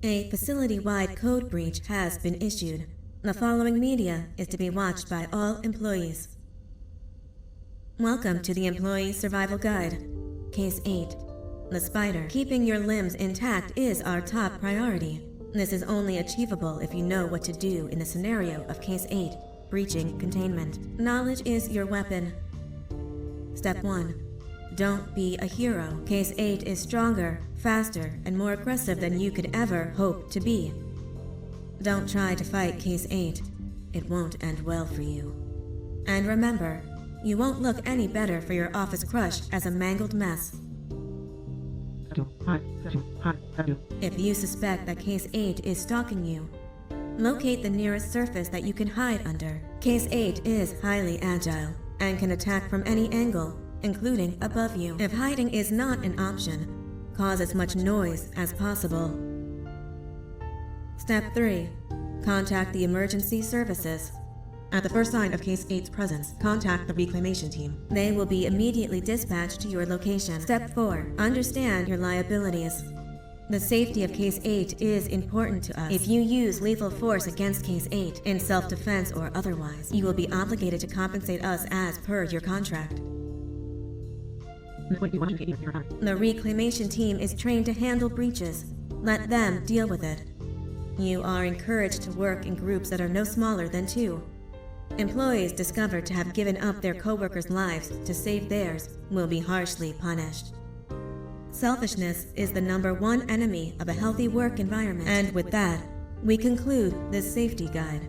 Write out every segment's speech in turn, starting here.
A facility-wide code breach has been issued. The following media is to be watched by all employees. Welcome to the Employee Survival Guide. Case 8. The spider. Keeping your limbs intact is our top priority. This is only achievable if you know what to do in the scenario of Case 8, breaching containment. Knowledge is your weapon. Step 1. Don't be a hero. Case 8 is stronger, faster, and more aggressive than you could ever hope to be. Don't try to fight Case 8. It won't end well for you. And remember, you won't look any better for your office crush as a mangled mess. If you suspect that Case 8 is stalking you, locate the nearest surface that you can hide under. Case 8 is highly agile and can attack from any angle, including above you. If hiding is not an option, cause as much noise as possible. Step 3. Contact the emergency services. At the first sign of Case 8's presence, contact the reclamation team. They will be immediately dispatched to your location. Step 4. Understand your liabilities. The safety of Case 8 is important to us. If you use lethal force against Case 8, in self-defense or otherwise, you will be obligated to compensate us as per your contract. The reclamation team is trained to handle breaches. Let them deal with it. You are encouraged to work in groups that are no smaller than 2. Employees discovered to have given up their co-workers' lives to save theirs will be harshly punished. Selfishness is the #1 enemy of a healthy work environment. And with that, we conclude this safety guide.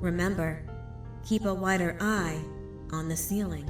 Remember, keep a wider eye on the ceiling.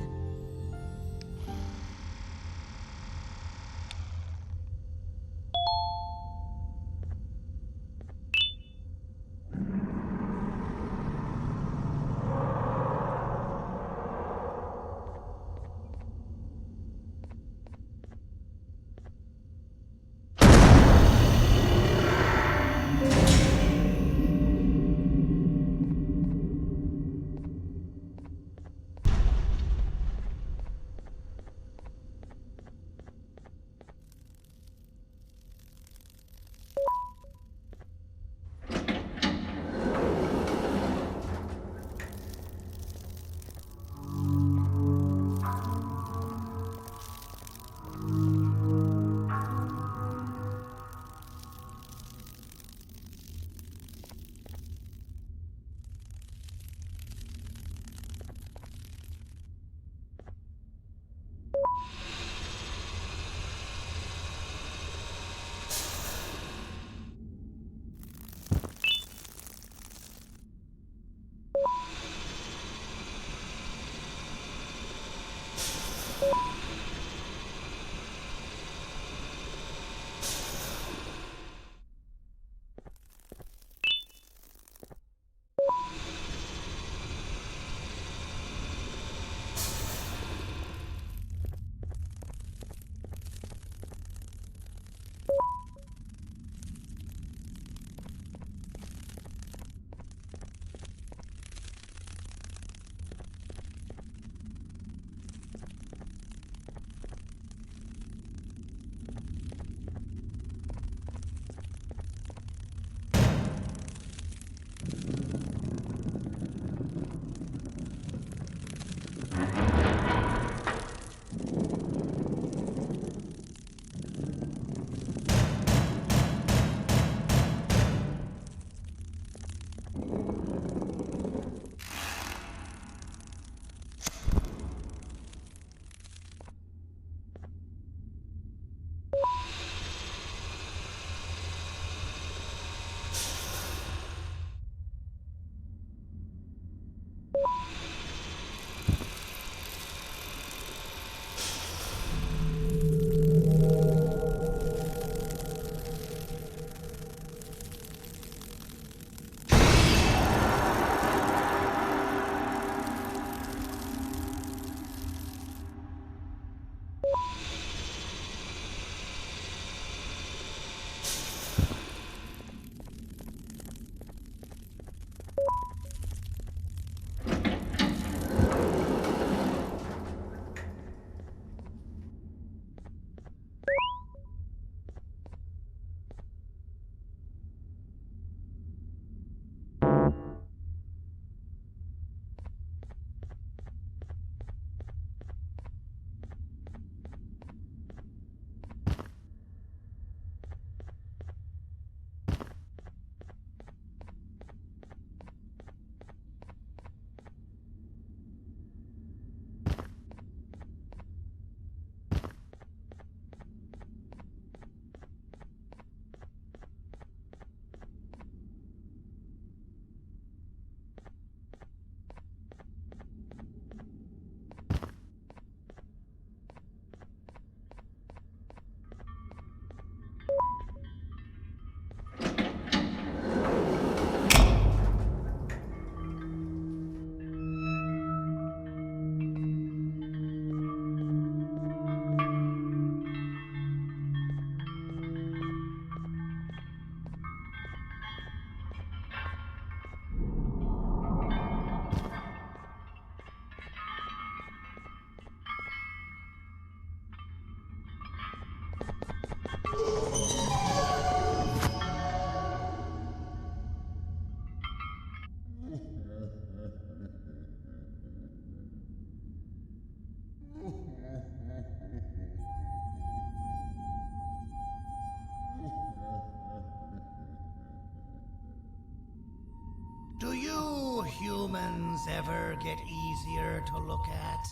humans ever get easier to look at?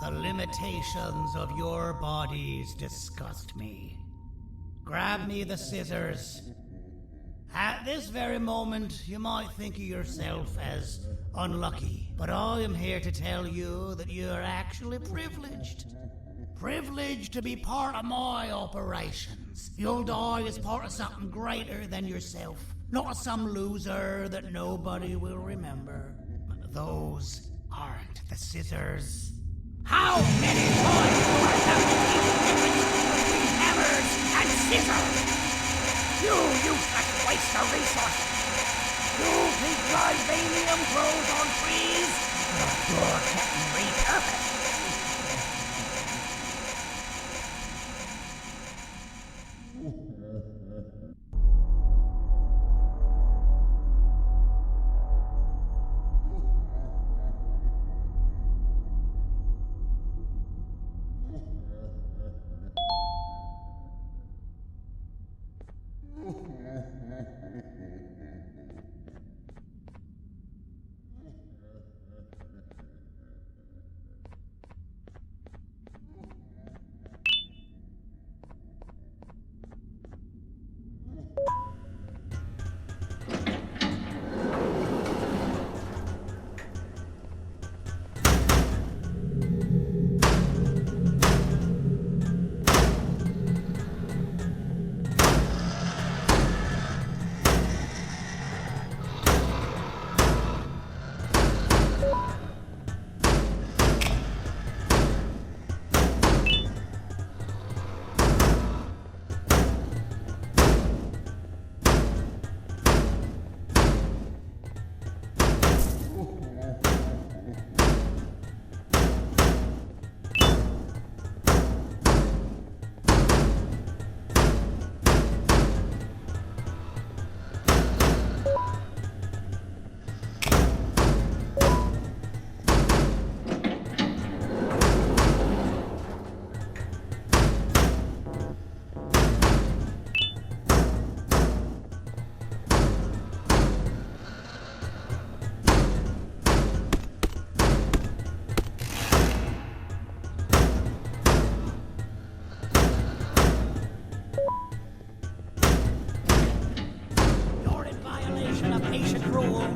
The limitations of your bodies disgust me. Grab me the scissors. At this very moment, you might think of yourself as unlucky, but I am here to tell you that you are actually privileged. Privileged to be part of my operations. You'll die as part of something greater than yourself, not as some loser that nobody will remember. Those aren't the scissors. How many times do I have to keep the difference between hammers and scissors? You useless waste of resources! You think Vivanium grows on trees? You're getting repurposed!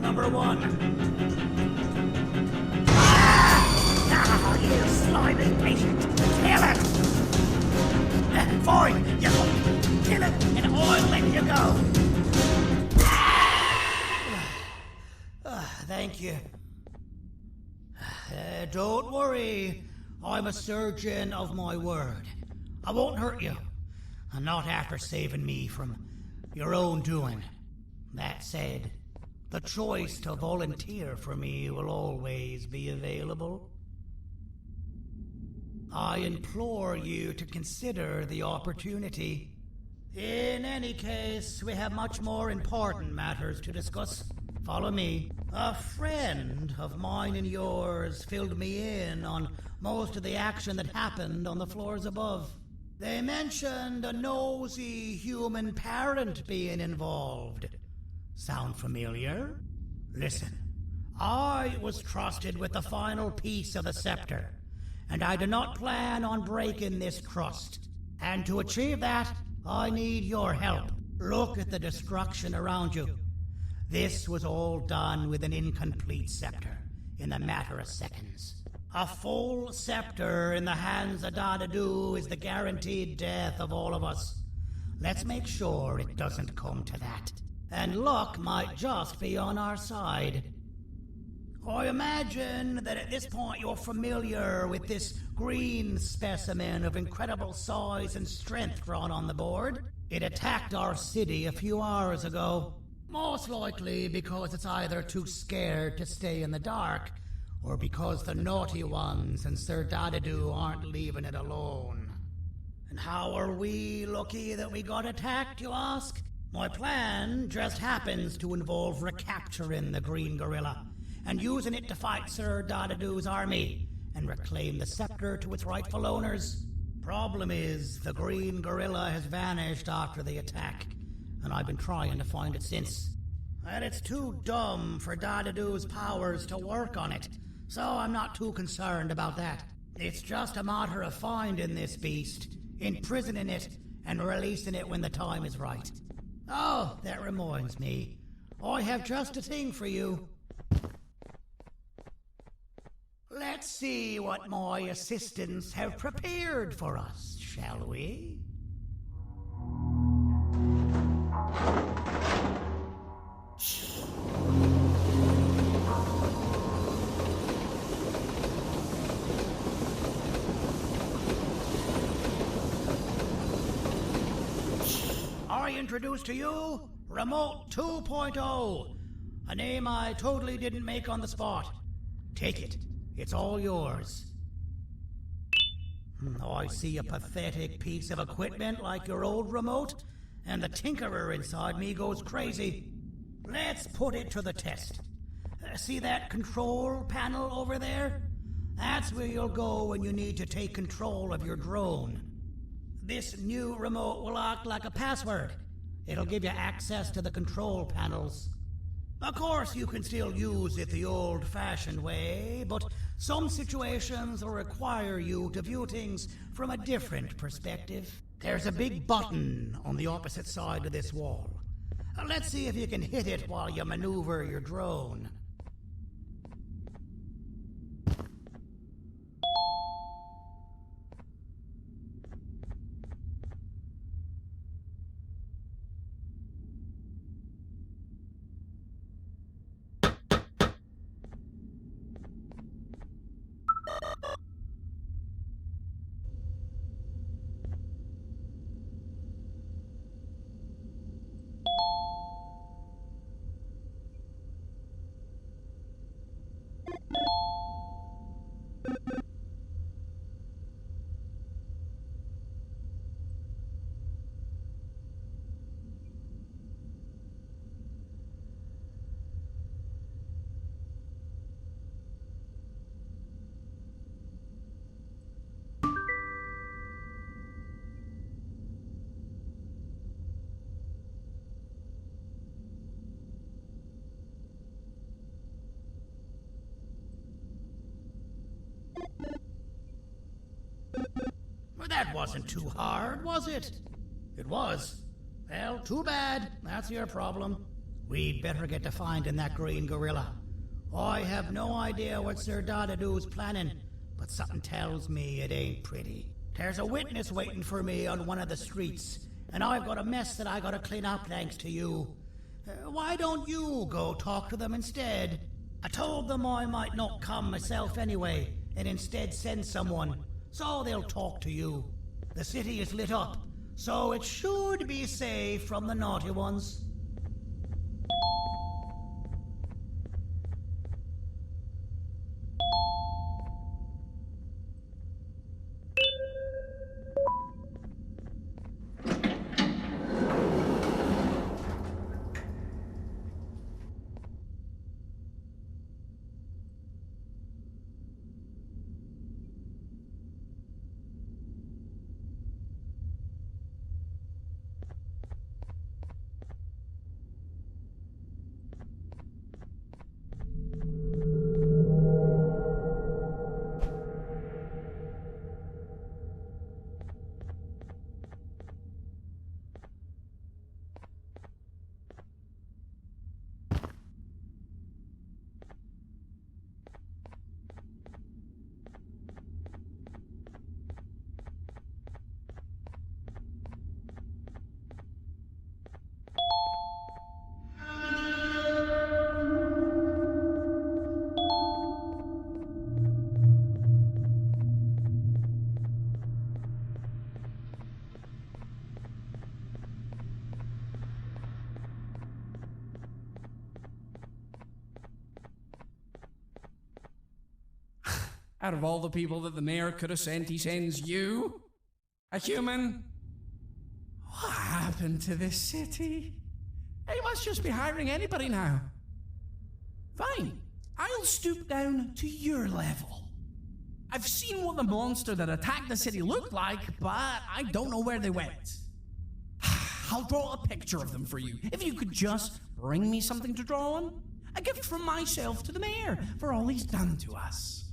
Number one. Ah, you slimy patient. Kill it! Fine, you kill it and I'll let you go. Thank you. Don't worry. I'm a surgeon of my word. I won't hurt you. And not after saving me from your own doing. That said, the choice to volunteer for me will always be available. I implore you to consider the opportunity. In any case, we have much more important matters to discuss. Follow me. A friend of mine and yours filled me in on most of the action that happened on the floors above. They mentioned a nosy human parent being involved. Sound familiar? Listen, I was trusted with the final piece of the scepter, and I do not plan on breaking this trust. And to achieve that, I need your help. Look at the destruction around you. This was all done with an incomplete scepter, in a matter of seconds. A full scepter in the hands of Dadadu is the guaranteed death of all of us. Let's make sure it doesn't come to that. And luck might just be on our side. I imagine that at this point you're familiar with this green specimen of incredible size and strength drawn on the board. It attacked our city a few hours ago. Most likely because it's either too scared to stay in the dark, or because the naughty ones and Sir Dadadu aren't leaving it alone. And how are we lucky that we got attacked, you ask? My plan just happens to involve recapturing the green gorilla and using it to fight Sir Dadadu's army and reclaim the scepter to its rightful owners. Problem is, the green gorilla has vanished after the attack, and I've been trying to find it since. And it's too dumb for Dadadoo's powers to work on it, so I'm not too concerned about that. It's just a matter of finding this beast, imprisoning it, and releasing it when the time is right. Oh, that reminds me. I have just a thing for you. Let's see what my assistants have prepared for us, shall we? I introduce to you Remote 2.0, a name I totally didn't make on the spot. Take it. It's all yours. I see a pathetic piece of equipment like your old remote, and the tinkerer inside me goes crazy. Let's put it to the test. See that control panel over there? That's where you'll go when you need to take control of your drone. This new remote will act like a password. It'll give you access to the control panels. Of course, you can still use it the old-fashioned way, but some situations will require you to view things from a different perspective. There's a big button on the opposite side of this wall. Let's see if you can hit it while you maneuver your drone. Well, that wasn't too hard, was it? It was. Well, too bad. That's your problem. We'd better get to finding that green gorilla. I have no idea what Sir Dadadoo's planning, but something tells me it ain't pretty. There's a witness waiting for me on one of the streets, and I've got a mess that I gotta clean up thanks to you. Why don't you go talk to them instead? I told them I might not come myself anyway, and instead send someone, so they'll talk to you. The city is lit up, so it should be safe from the naughty ones. Out of all the people that the mayor could have sent, he sends you? A human? What happened to this city? He must just be hiring anybody now. Fine, I'll stoop down to your level. I've seen what the monster that attacked the city looked like, but I don't know where they went. I'll draw a picture of them for you. If you could just bring me something to draw on? A gift from myself to the mayor for all he's done to us.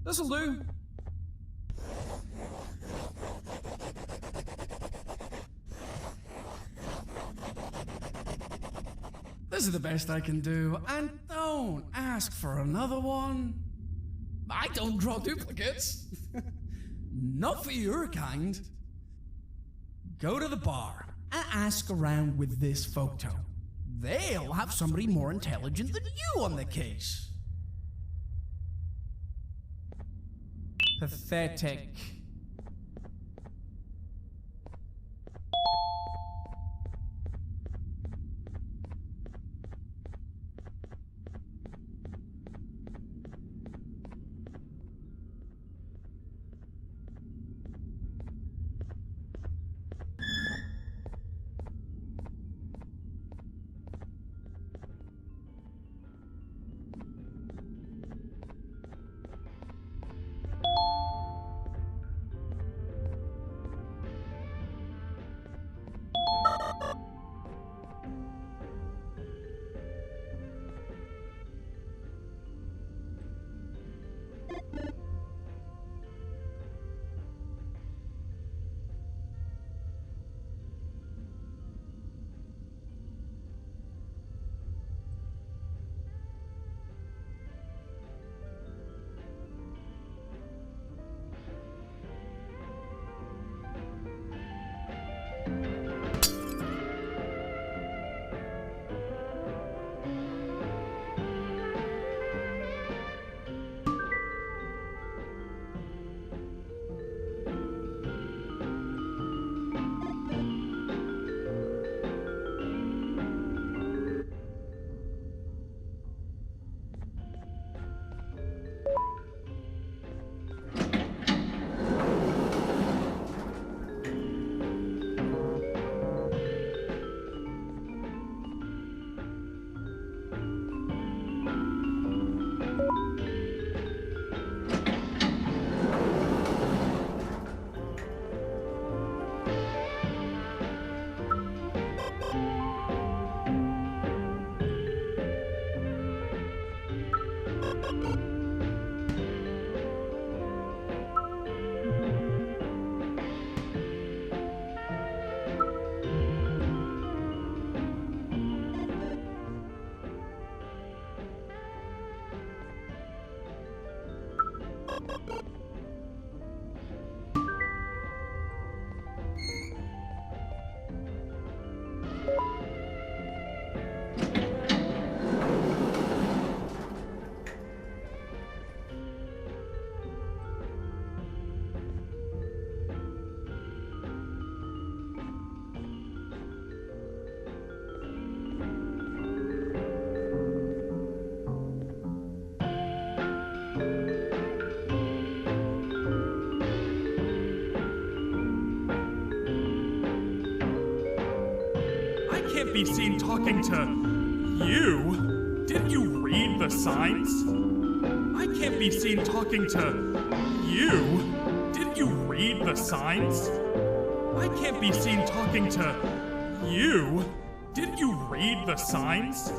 This'll do. This is the best I can do, and don't ask for another one. I don't draw duplicates. Not for your kind. Go to the bar and ask around with this photo. They'll have somebody more intelligent than you on the case. Pathetic. Can't be seen talking to you. Didn't you read the signs? I can't be seen talking to you. Didn't you read the signs? I can't be seen talking to you. Didn't you read the signs?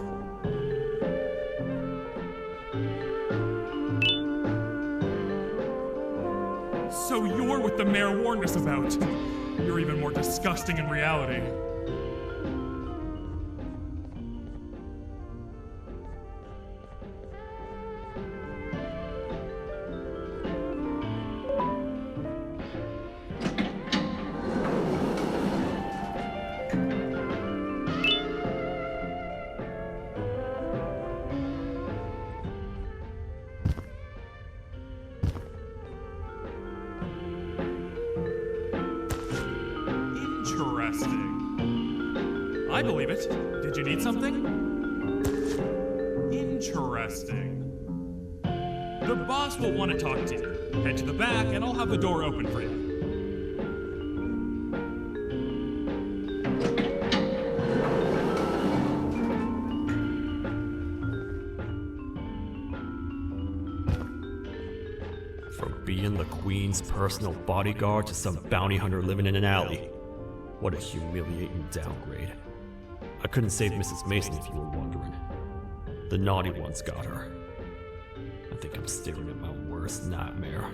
So you're what the mayor warned us about. You're even more disgusting in reality. Interesting. I believe it. Did you need something? Interesting. The boss will want to talk to you. Head to the back and I'll have the door open for you. From being the Queen's personal bodyguard to some bounty hunter living in an alley. What a humiliating downgrade. I couldn't save Mrs. Mason if you were wondering. The naughty ones got her. I think I'm staring at my worst nightmare.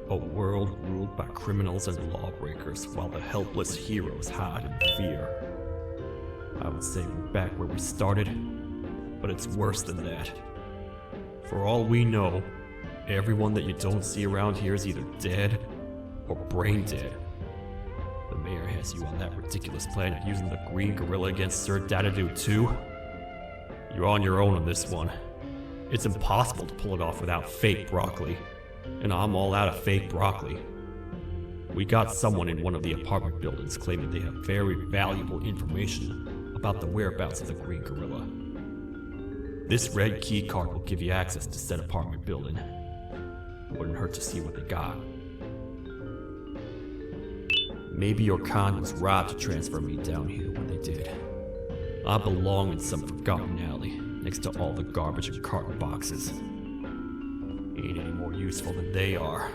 A world ruled by criminals and lawbreakers while the helpless heroes hide in fear. I would say we're back where we started, but it's worse than that. For all we know, everyone that you don't see around here is either dead or brain dead. The mayor has you on that ridiculous planet using the green gorilla against Sir Dadadoo too. You're on your own on this one. It's impossible to pull it off without fake broccoli. And I'm all out of fake broccoli. We got someone in one of the apartment buildings claiming they have very valuable information about the whereabouts of the green gorilla. This red key card will give you access to said apartment building. Wouldn't hurt to see what they got. Maybe your con was right to transfer me down here when they did. I belong in some forgotten alley next to all the garbage and carton boxes. Ain't any more useful than they are.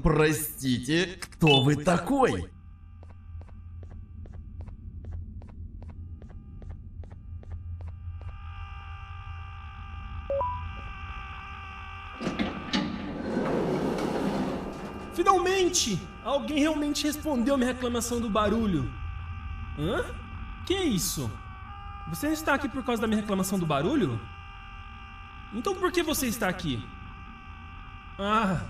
Простите, кто вы такой? Finalmente! Alguém realmente respondeu minha reclamação do barulho. Hã? Que é isso? Você não está aqui por causa da minha reclamação do barulho? Então por que você está aqui? Ah,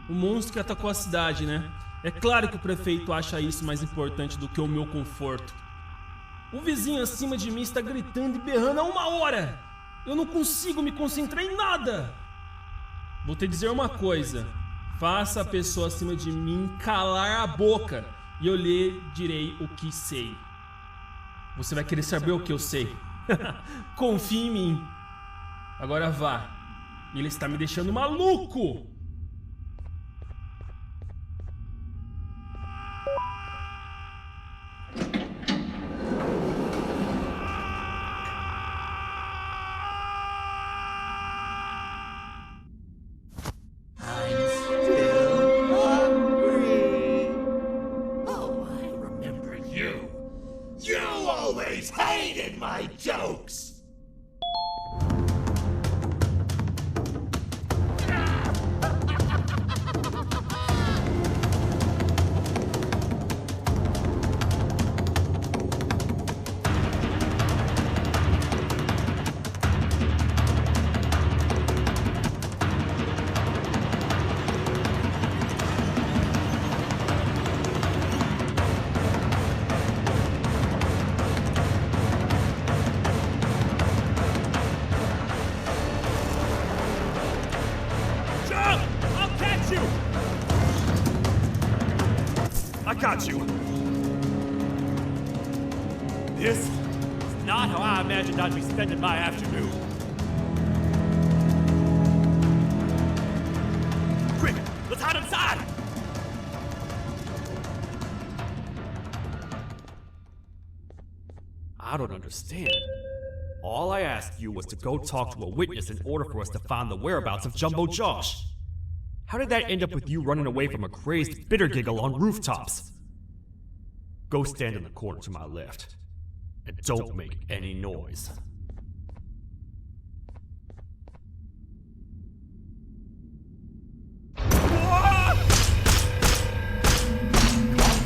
o monstro que atacou a cidade, né? É claro que o prefeito acha isso mais importante do que o meu conforto. O vizinho acima de mim está gritando e berrando há 1 hora! Eu não consigo me concentrar em nada! Vou te dizer uma coisa. Faça a pessoa acima de mim calar a boca e eu lhe direi o que sei. Você vai querer saber o que eu sei. Confie em mim. Agora vá. Ele está me deixando maluco! I got you. This is not how I imagined I'd be spending my afternoon. Quick, let's hide inside! I don't understand. All I asked you was to go talk to a witness in order for us to find the whereabouts of Jumbo Josh. How did that end up with you running away from a crazed bitter giggle on rooftops? Go stand in the corner to my left. And don't make any noise. Calm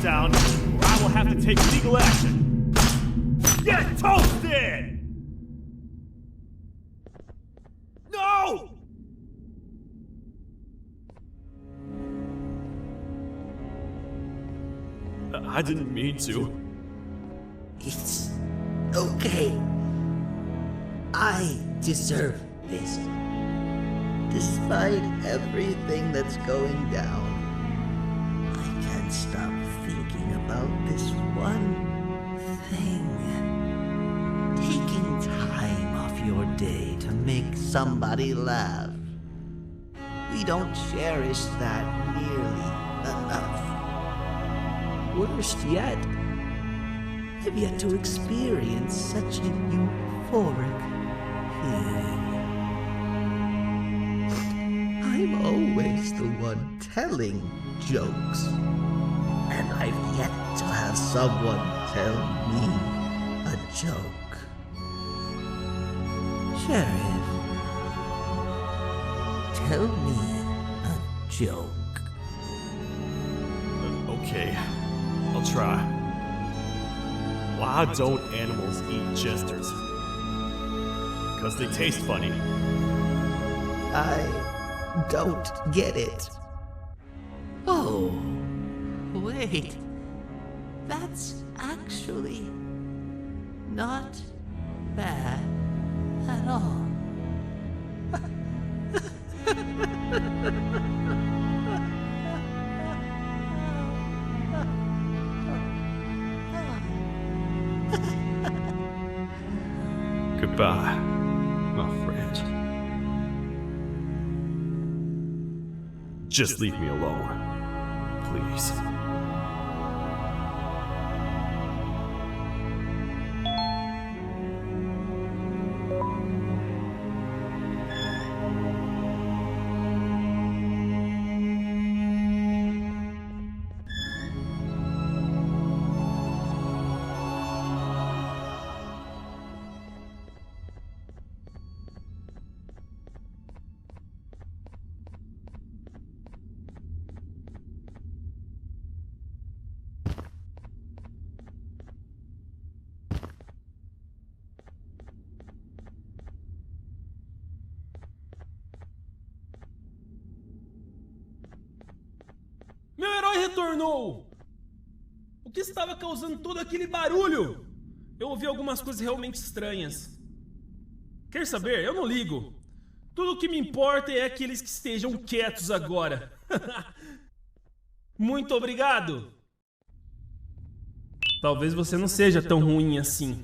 down, or I will have to take legal action. Get toasted! No! I didn't mean to. It's okay. I deserve this. Despite everything that's going down, can't stop thinking about this one thing. Taking time off your day to make somebody laugh. We don't cherish that nearly enough. Worst yet, I've yet to experience such a euphoric feeling. I'm always the one telling jokes, and I've yet to have someone tell me a joke. Sheriff, tell me a joke. Okay, I'll try. Why don't animals eat jesters? Because they taste funny. I don't get it. Oh, wait. That's actually not bad at all. Goodbye, my friend. Just leave me alone, please. Meu herói retornou! O que estava causando todo aquele barulho? Eu ouvi algumas coisas realmente estranhas. Quer saber? Eu não ligo. Tudo o que me importa é aqueles que estejam quietos agora. Muito obrigado! Talvez você não seja tão ruim assim.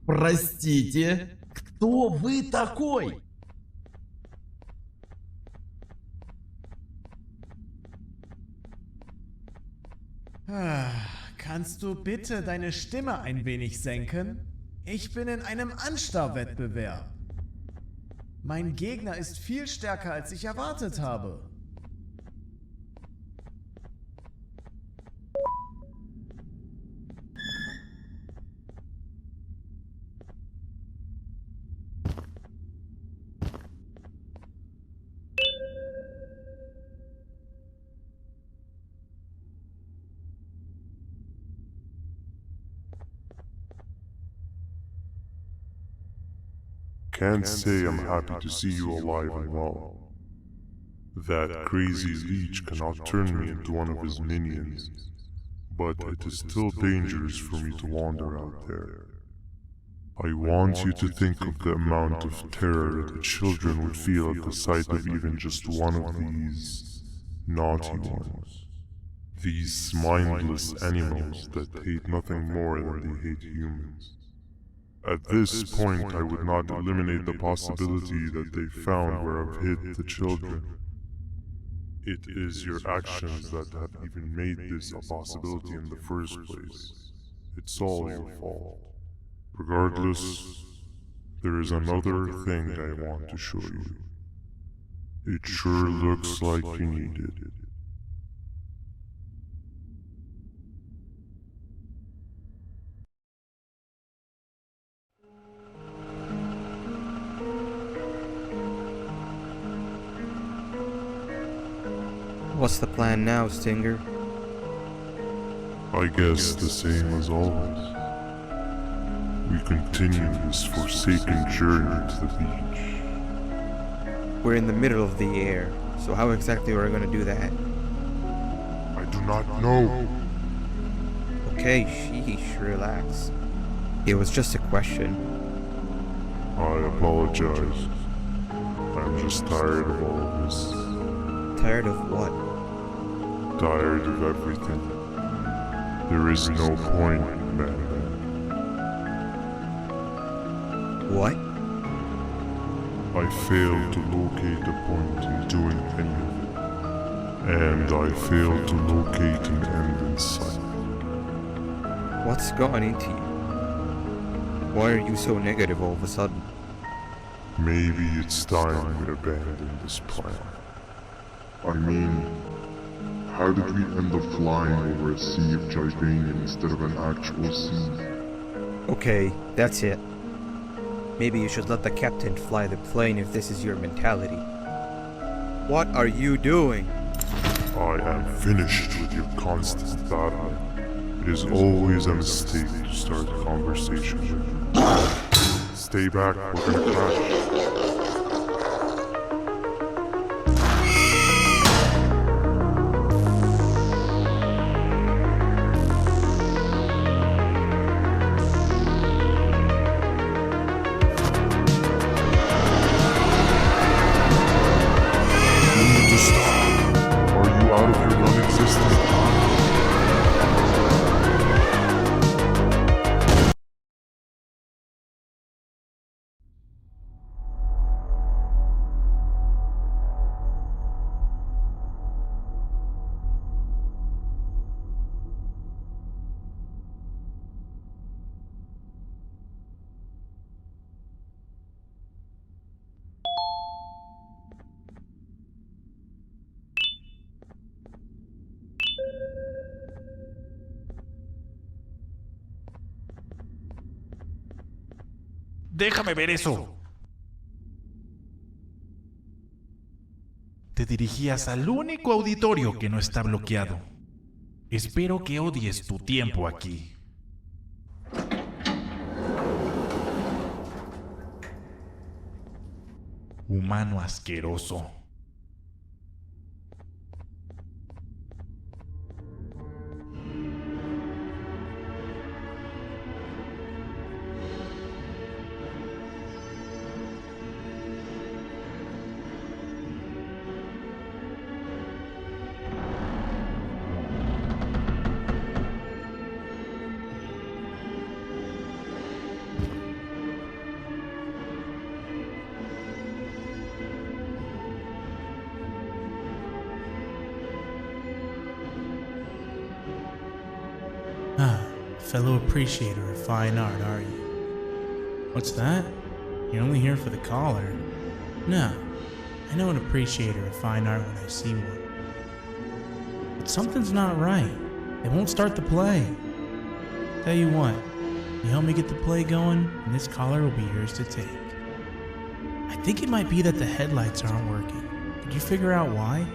Простите, кто вы такой? Kannst du bitte deine Stimme ein wenig senken? Ich bin in einem Anstarrwettbewerb. Mein Gegner ist viel stärker, als ich erwartet habe. Can't say I'm happy to see you alive and well. That crazy leech cannot turn me into one of his minions, but it is still dangerous for me to wander out there. I want you to think of the amount of terror that the children would feel at the sight of even just one of these naughty ones. These mindless animals that hate nothing more than they hate humans. At this point, I would not eliminate the possibility that they found where I've hid the children. It is your actions that have even made this a possibility in the first place. It's all your fault. Regardless, there is another thing I want to show you. It sure looks like you need it. What's the plan now, Stinger? I guess the same as always. We continue this forsaken journey to the beach. We're in the middle of the air, so how exactly are we going to do that? I do not know. Okay, sheesh, relax. It was just a question. I apologize. I'm just tired of all of this. Tired of what? Tired of everything. There is no point in Banban. What? I failed to locate a point in doing any of it. And I failed to locate an end in sight. What's gone into you? Why are you so negative all of a sudden? Maybe it's time we abandon this plan. I mean, how did we end up flying over a sea of Gibanium instead of an actual sea? Okay, that's it. Maybe you should let the captain fly the plane if this is your mentality. What are you doing? I am finished with your constant battling. It is always a mistake to start a conversation with. Stay back, we're gonna crash. Out of your non-existent time. Déjame ver eso. Te dirigías al único auditorio que no está bloqueado. Espero que odies tu tiempo aquí. Humano asqueroso. Fellow appreciator of fine art, are you? What's that? You're only here for the collar. No, I know an appreciator of fine art when I see one. But something's not right. They won't start the play. Tell you what, you help me get the play going, and this collar will be yours to take. I think it might be that the headlights aren't working. Could you figure out why?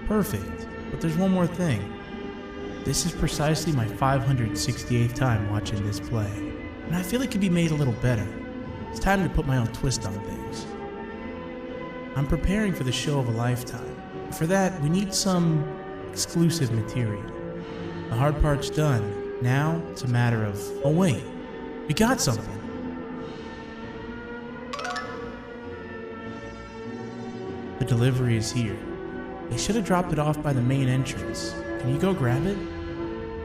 Perfect. But there's one more thing. This is precisely my 568th time watching this play, and I feel it could be made a little better. It's time to put my own twist on things. I'm preparing for the show of a lifetime. For that, we need some exclusive material. The hard part's done. Now, it's a matter of, oh wait, we got something. The delivery is here. They should have dropped it off by the main entrance. Can you go grab it?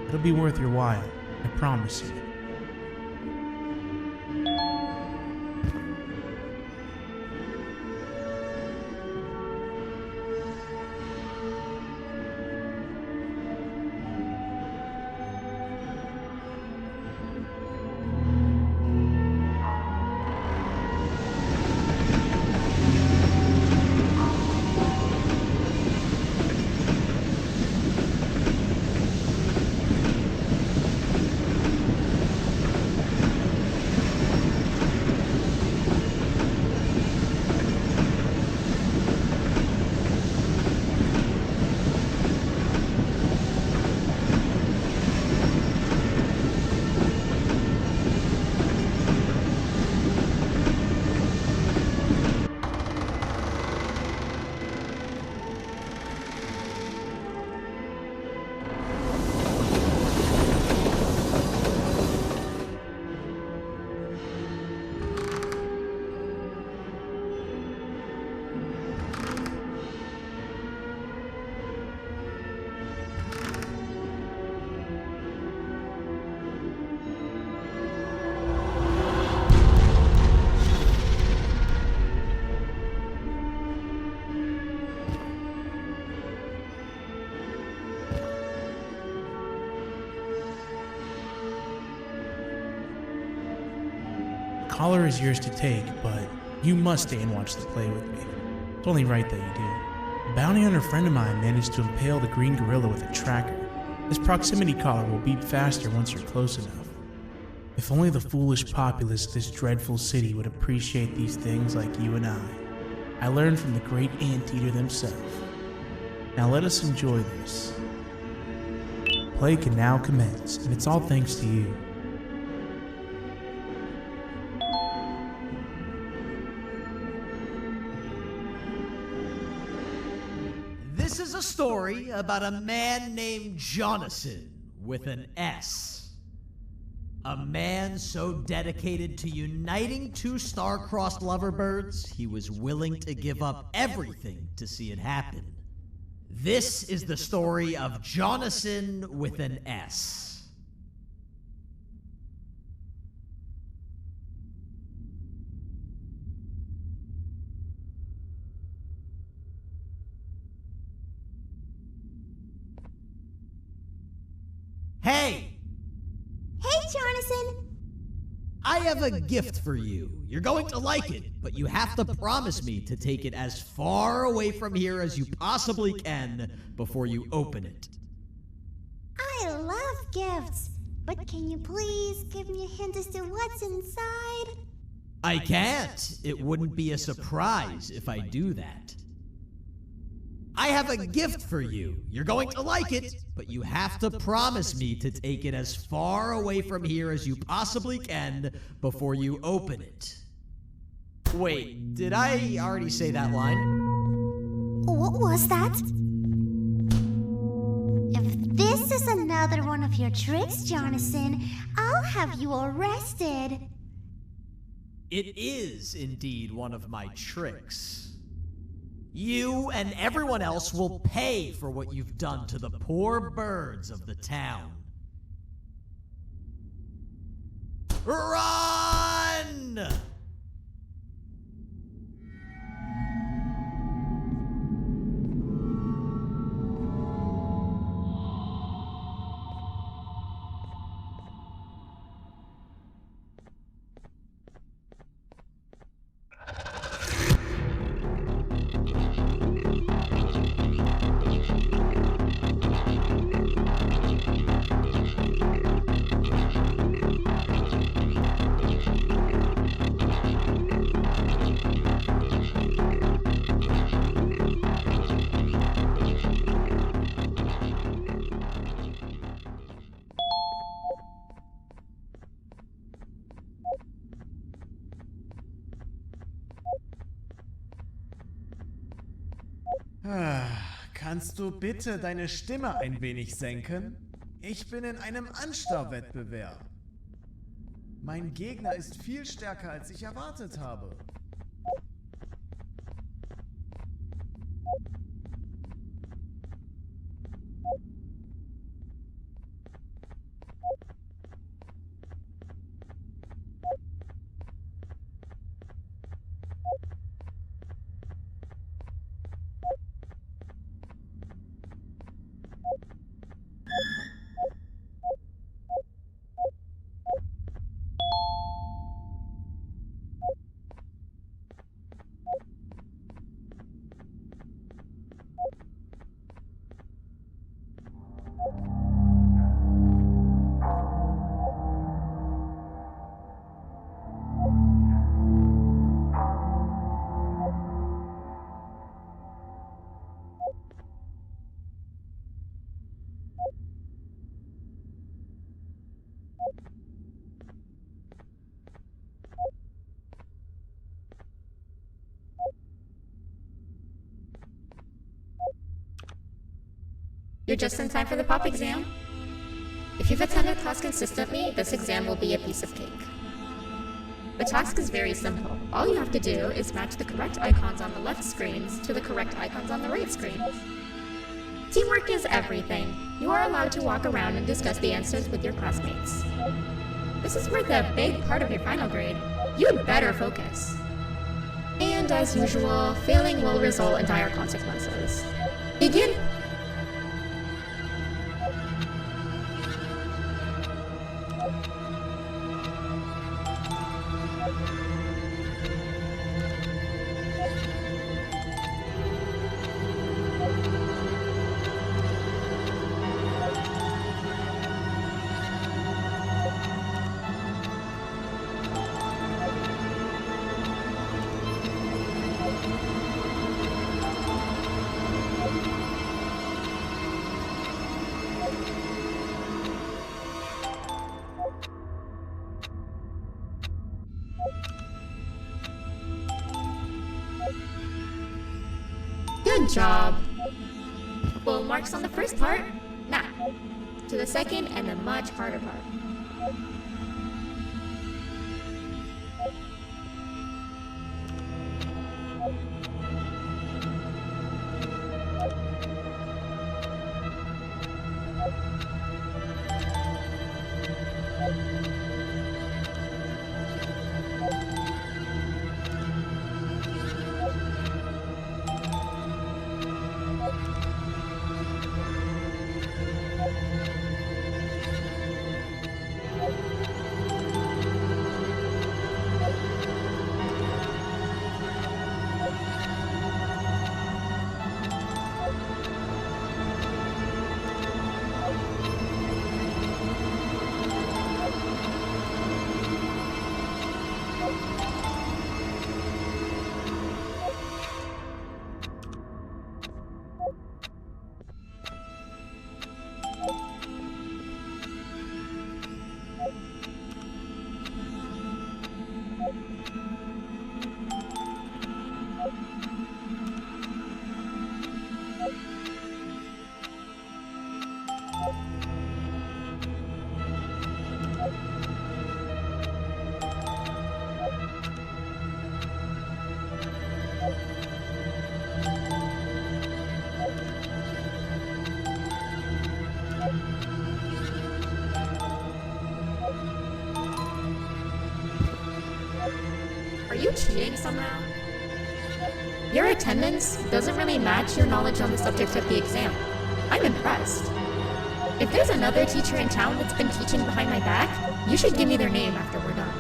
It'll be worth your while, I promise you. Collar is yours to take, but you must stay and watch the play with me. It's only right that you do. A bounty hunter friend of mine managed to impale the green gorilla with a tracker. This proximity collar will beep faster once you're close enough. If only the foolish populace of this dreadful city would appreciate these things like you and I. I learned from the great anteater themselves. Now let us enjoy this. Play can now commence, and it's all thanks to you. This is a story about a man named Jonathan with an S. A man so dedicated to uniting two star-crossed loverbirds, he was willing to give up everything to see it happen. This is the story of Jonathan with an S. Hey! Hey, Jonathan! I have a gift for you. You're going to like it, but you have to promise me to take it as far away from here as you possibly can before you open it. I love gifts, but can you please give me a hint as to what's inside? I can't. It wouldn't be a surprise if I do that. I have a gift for you. You're going to like it, but you have to promise me to take it as far away from here as you possibly can before you open it. Wait, did I already say that line? What was that? If this is another one of your tricks, Jonathan, I'll have you arrested. It is indeed one of my tricks. You and everyone else will pay for what you've done to the poor birds of the town. Run! Kannst du bitte deine Stimme ein wenig senken? Ich bin in einem Anstarrwettbewerb. Mein Gegner ist viel stärker, als ich erwartet habe. You're just in time for the pop exam. If you've attended class consistently, this exam will be a piece of cake. The task is very simple. All you have to do is match the correct icons on the left screens to the correct icons on the right screens. Teamwork is everything. You are allowed to walk around and discuss the answers with your classmates. This is worth a big part of your final grade. You'd better focus. And as usual, failing will result in dire consequences. Begin! Good job! Full marks on the first part. Now, to the second and the much harder part. Are you cheating somehow? Your attendance doesn't really match your knowledge on the subject of the exam. I'm impressed. If there's another teacher in town that's been teaching behind my back, you should give me their name after we're done.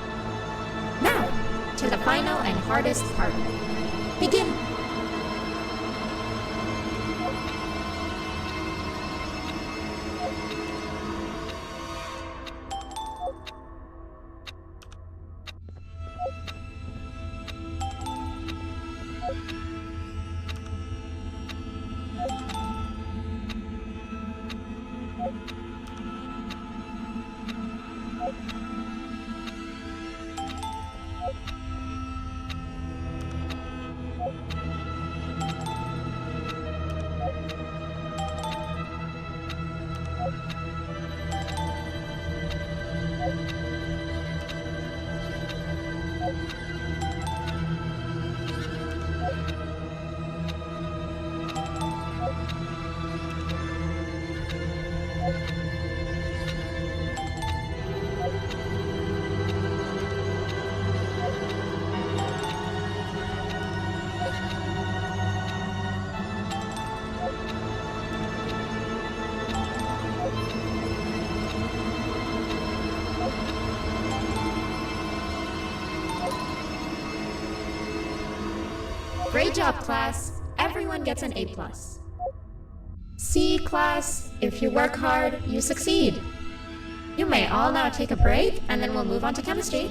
Now, to the final and hardest part. Begin! Great job, class. Everyone gets an A+. C, class. If you work hard, you succeed. You may all now take a break, and then we'll move on to chemistry.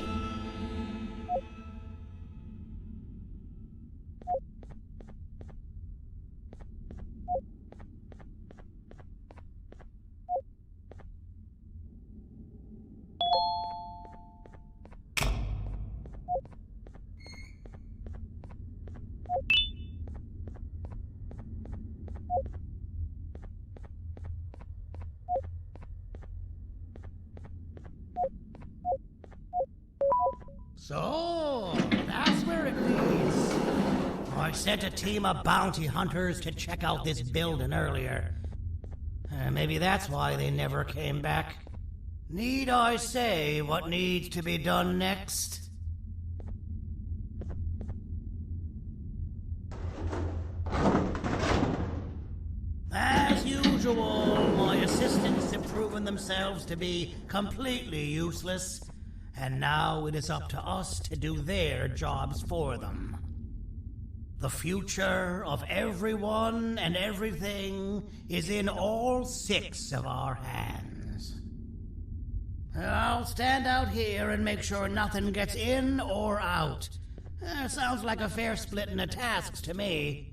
So, that's where it leads. I sent a team of bounty hunters to check out this building earlier. Maybe that's why they never came back. Need I say what needs to be done next? As usual, my assistants have proven themselves to be completely useless, and now it is up to us to do their jobs for them. The future of everyone and everything is in all 6 of our hands. I'll stand out here and make sure nothing gets in or out. Sounds like a fair splitting of tasks to me.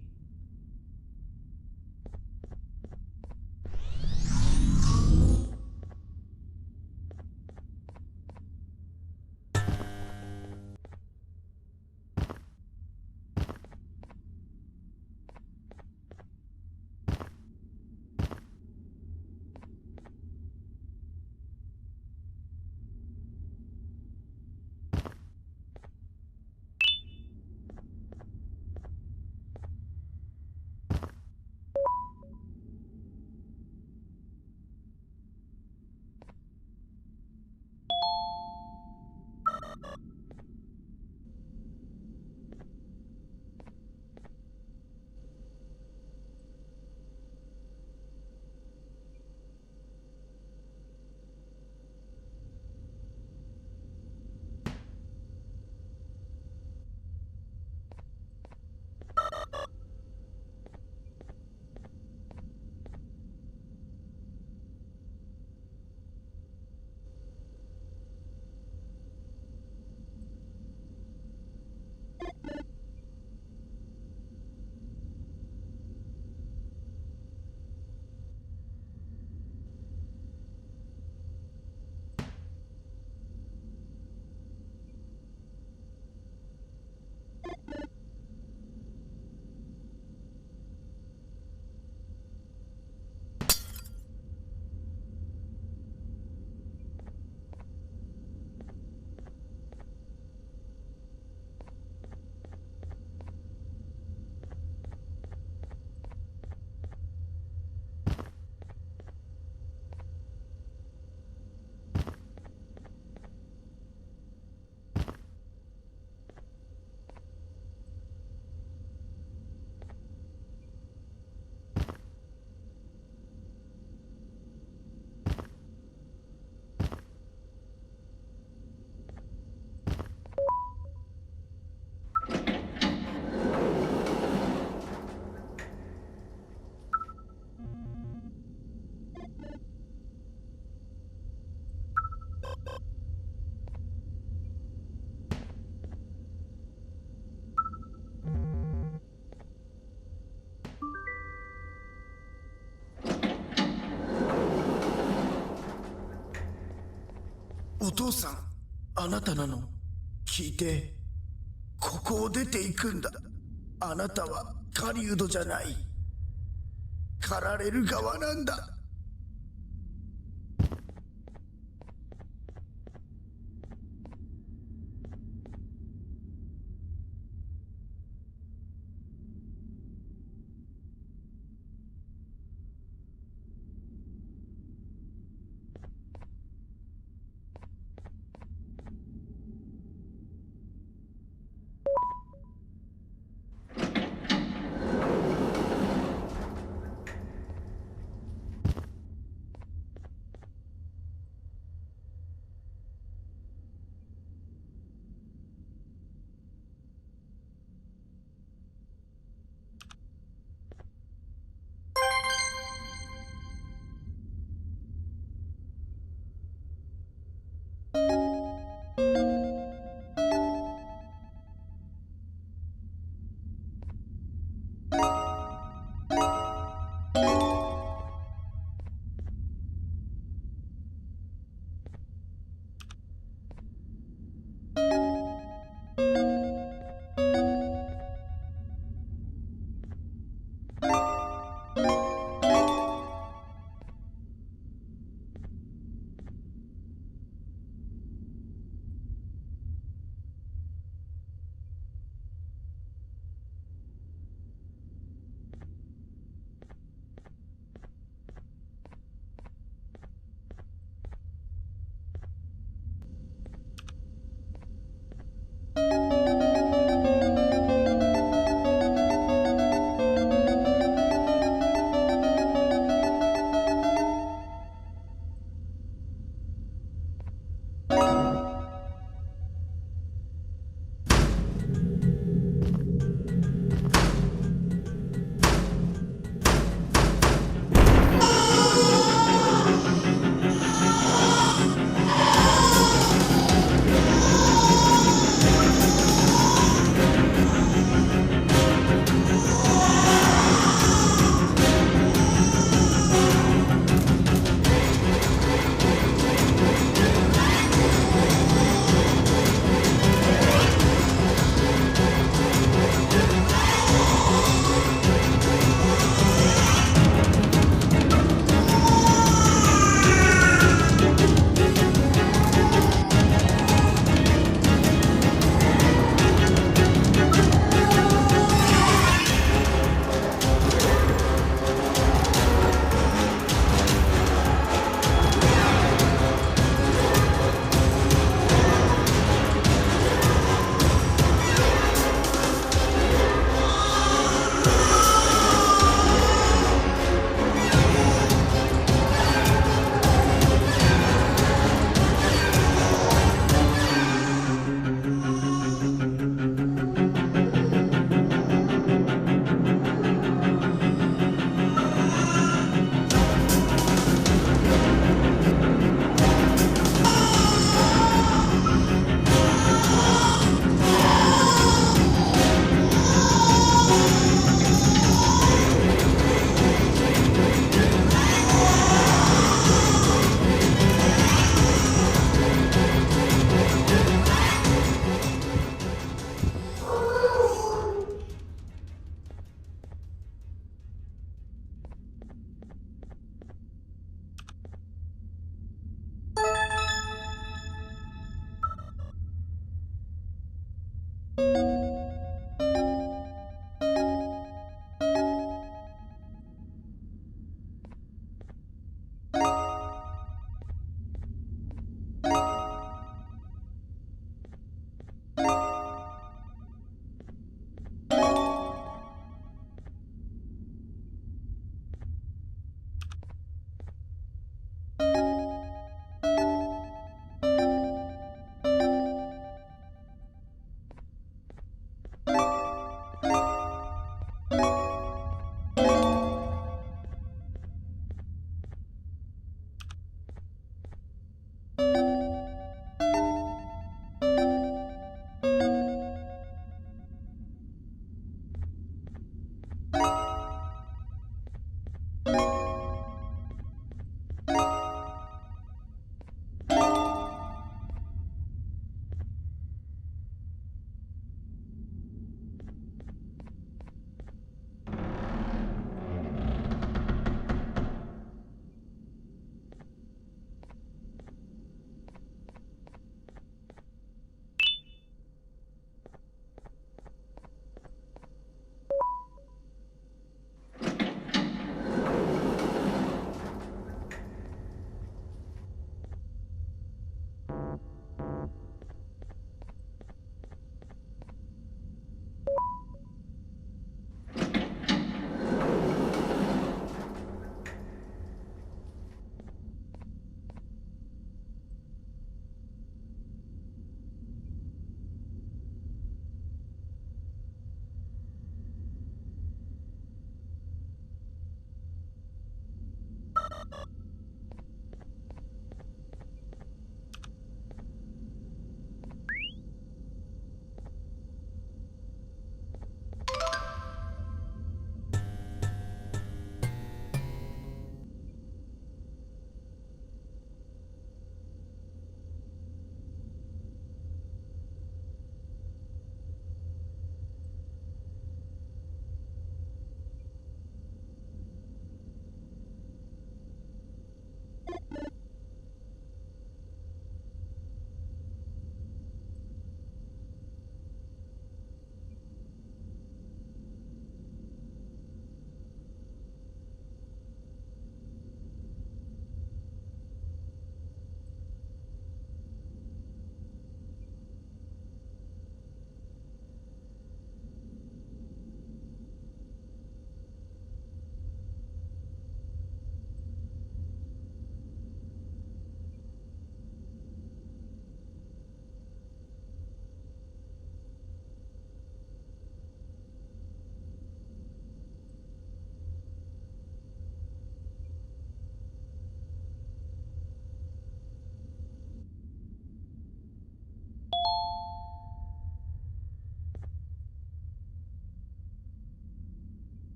お父さん、あなたなの？聞いて、ここを出ていくんだ。あなたは狩人じゃない。狩られる側なんだ。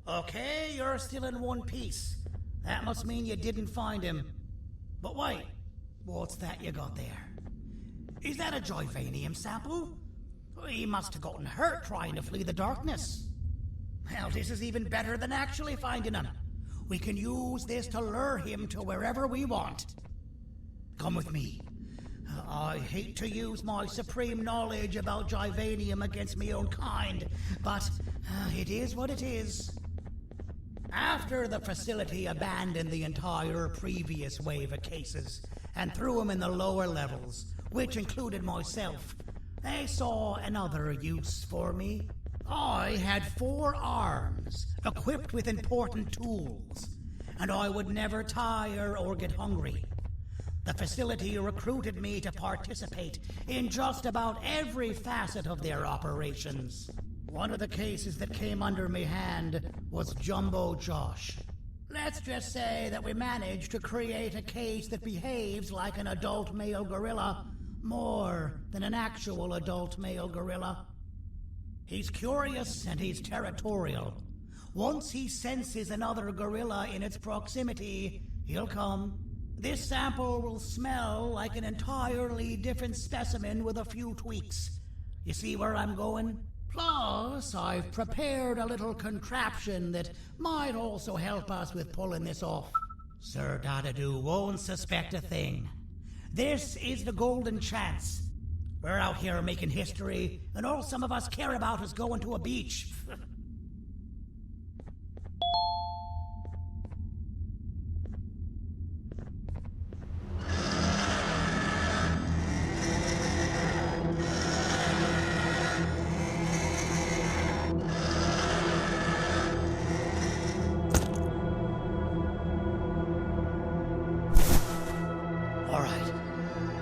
Okay, you're still in one piece. That must mean you didn't find him. But wait, what's that you got there? Is that a Joyvanium sample? He must have gotten hurt trying to flee the darkness. Well, this is even better than actually finding him. We can use this to lure him to wherever we want. Come with me. I hate to use my supreme knowledge about Joyvanium against my own kind, but it is what it is. After the facility abandoned the entire previous wave of cases and threw them in the lower levels, which included myself, they saw another use for me. I had 4 arms, equipped with important tools, and I would never tire or get hungry. The facility recruited me to participate in just about every facet of their operations. One of the cases that came under me hand was Jumbo Josh. Let's just say that we managed to create a case that behaves like an adult male gorilla more than an actual adult male gorilla. He's curious and he's territorial. Once he senses another gorilla in its proximity, he'll come. This sample will smell like an entirely different specimen with a few tweaks. You see where I'm going? Plus, I've prepared a little contraption that might also help us with pulling this off. Sir Dadadoo won't suspect a thing. This is the golden chance. We're out here making history, and all some of us care about is going to a beach.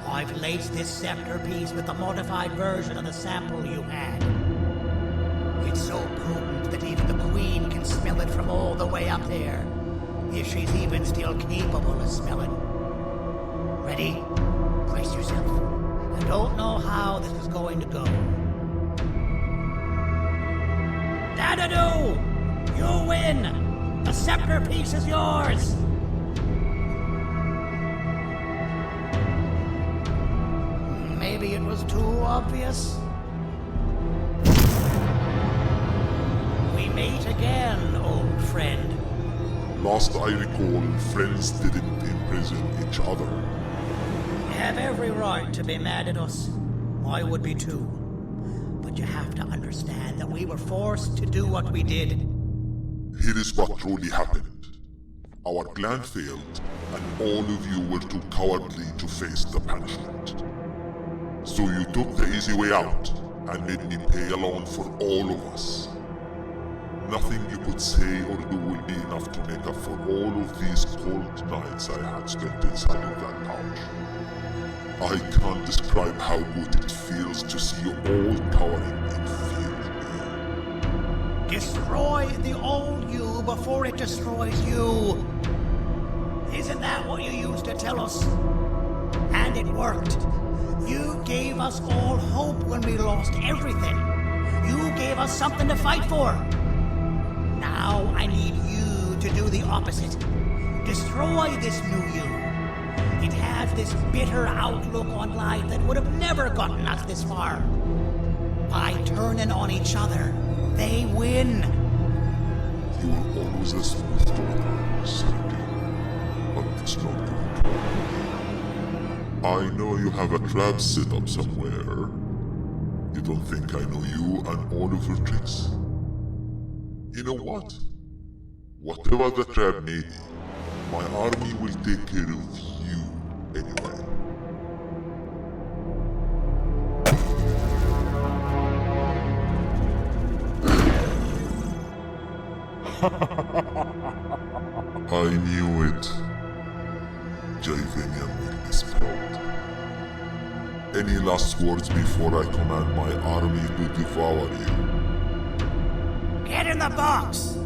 I've laced this scepter piece with the modified version of the sample you had. It's so potent that even the Queen can smell it from all the way up there, if she's even still capable of smelling. Ready? Brace yourself. I don't know how this is going to go. Dadadoo! You win! The scepter piece is yours! Maybe it was too obvious. We meet again, old friend. Last I recall, friends didn't imprison each other. You have every right to be mad at us. I would be too. But you have to understand that we were forced to do what we did. Here is what truly happened. Our plan failed, and all of you were too cowardly to face the punishment. So you took the easy way out, and made me pay alone for all of us. Nothing you could say or do will be enough to make up for all of these cold nights I had spent inside of that pouch. I can't describe how good it feels to see you all cowering in fear. Destroy the old you before it destroys you. Isn't that what you used to tell us? And it worked. You gave us all hope when we lost everything. You gave us something to fight for. Now I need you to do the opposite. Destroy this new you. It has this bitter outlook on life that would have never gotten us this far. By turning on each other, they win. You were always a smooth talker, Sandy. But it's not good. I know you have a trap set up somewhere. You don't think I know you and all of your tricks? You know what? Whatever the trap may be, my army will take care of you anyway. I knew it. Joyvanium will be spelled. Any last words before I command my army to devour you? Get in the box!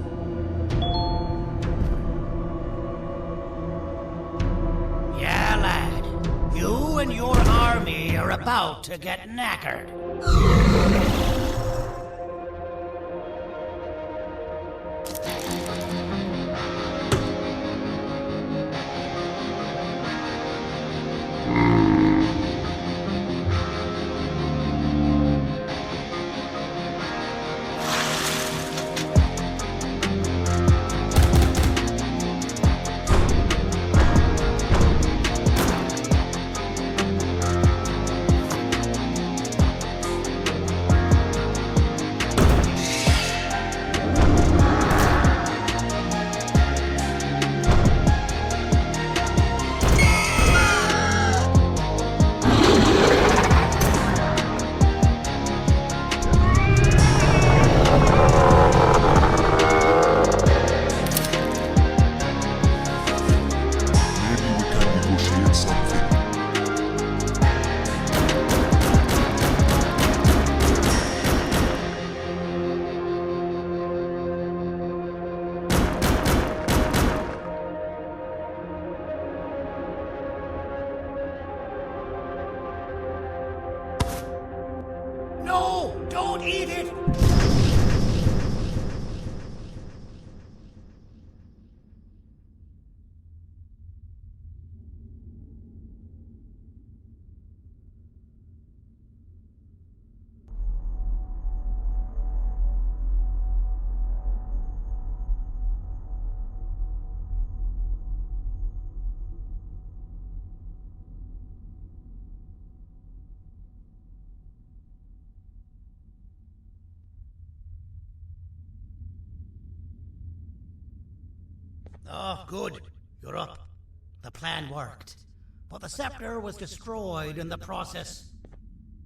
Yeah, lad. You and your army are about to get knackered. Don't eat it! Oh, good. You're up. The plan worked. But the scepter was destroyed in the process.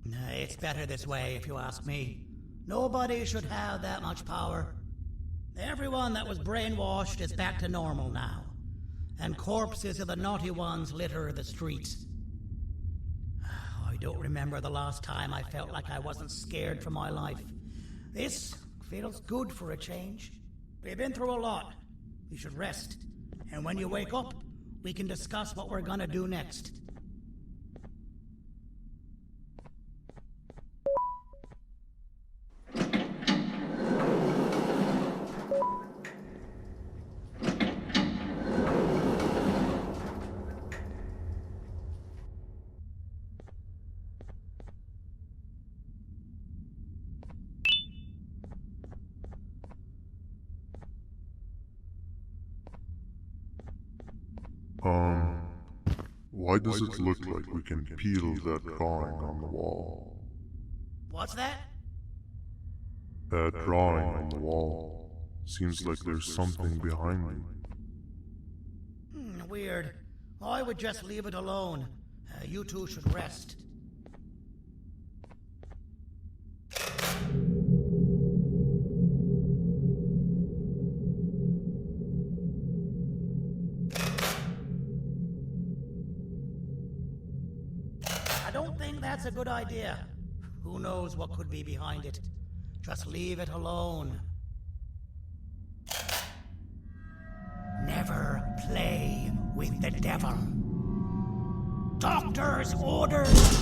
It's better this way, if you ask me. Nobody should have that much power. Everyone that was brainwashed is back to normal now. And corpses of the naughty ones litter the streets. I don't remember the last time I felt like I wasn't scared for my life. This feels good for a change. We've been through a lot. You should rest. And when you wake up, we can discuss what we're gonna do next. Why does it look like we can peel that drawing on the wall? What's that? That drawing on the wall. Seems like there's something behind it. Weird. I would just leave it alone. You two should rest. I don't think that's a good idea. Who knows what could be behind it? Just leave it alone. Never play with the devil. Doctor's orders!